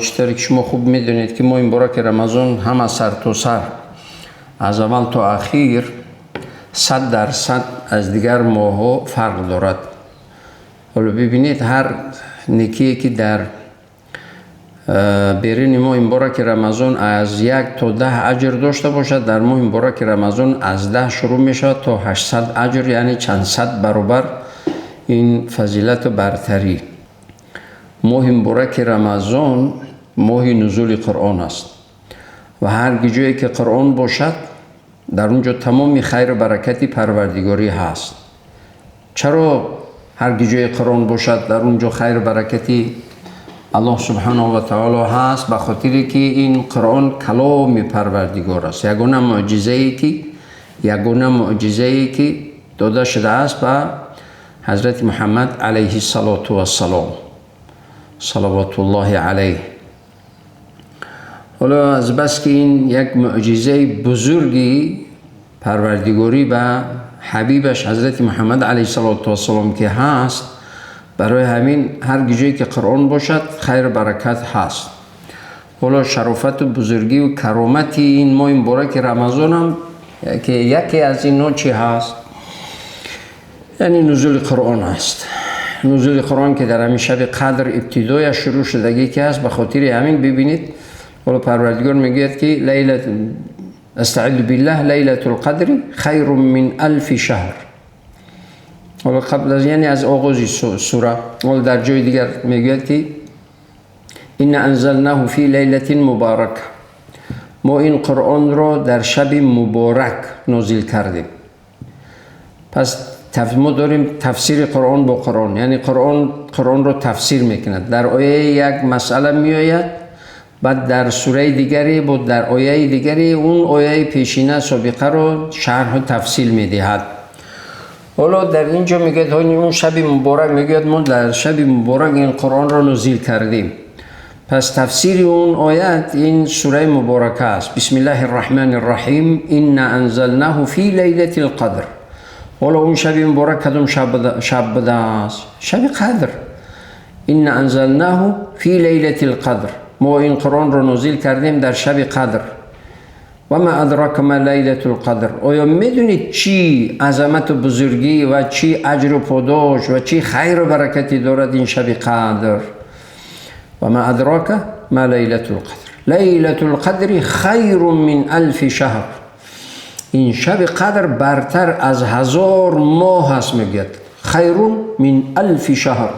چطوری که شما خوب میدونید که ماه مبارک رمضان همه سر تا سر از اول تا اخیر 100% از دیگر ماها فرق دارد. حالا ببینید هر نیکی که در بیرون ماه مبارک رمضان از 1 تا 10 اجر داشته باشد، در ماه مبارک رمضان از 10 شروع می شود تا 800 اجر، یعنی چند صد برابر این فضیلت و برتری. ماه مبارک رمضان ماه نزول قرآن است و هر جایی که قرآن باشد در اونجا تمام خیر و برکتی پروردگاری هست. چرا هر جای قرآن باشد در اونجا خیر و برکتی الله سبحانه و تعالی هست؟ به خاطری که این قرآن کلام پروردگار است، یگانه معجزه‌ای که داده شده است به حضرت محمد علیه السلام صلوات الله علیه. حالا از بس که این یک معجزه بزرگی پروردگاری به حبیبش حضرت محمد علیه السلام که هست، برای همین هر جایی که قرآن باشد خیر و برکت هست. حالا شرافت و بزرگی و کرامت این ماه مبارک رمضان هم که یکی از این چی هست؟ یعنی نزول قرآن است. نزول قرآن که در همین شب قدر ابتدای شروع شدگی که هست. به خاطر همین ببینید حالا پروردگار میگوید که استعد بالله لیلة القدر خیر من 1000 شهر. حالا قبل از یعنی از آغاز سوره، حالا در جای دیگر میگوید که این انزلناه فی لیلة مبارک، ما این قرآن را در شب مبارک نازل کردیم. پس ما داریم تفسیر قرآن با قرآن، یعنی قرآن رو تفسیر میکند. در آیه یک مسئله میآید، بعد در سوره دیگری بود در آیه دیگری اون آیه پیشینه سابقه رو شرح و تفصیل میدهد. حالا در اینجا میگه اون شب مبارک، میگه ما در شب مبارک این قرآن را نازل کردیم. پس تفسیر اون آیت این سوره مبارکه است. بسم الله الرحمن الرحیم ان انزلناه فی لیلة القدر. حالا اون شب مبارک کدوم شب بوده است؟ شب قدر. ان انزلناه فی لیلة القدر، ما این قرآن را نازل کردیم در شب قدر. و ما ادراک ما لیلة القدر، آیا میدونید چی عظمت و بزرگی و چی اجر و پاداش و چی خیر و برکتی دارد این شب قدر؟ و ما ادراک ما لیلة القدر، لیلة القدر خیر من 1000 شهر. این شب قدر برتر از 1000 ماه هست. میگید خیر من 1000 شهر.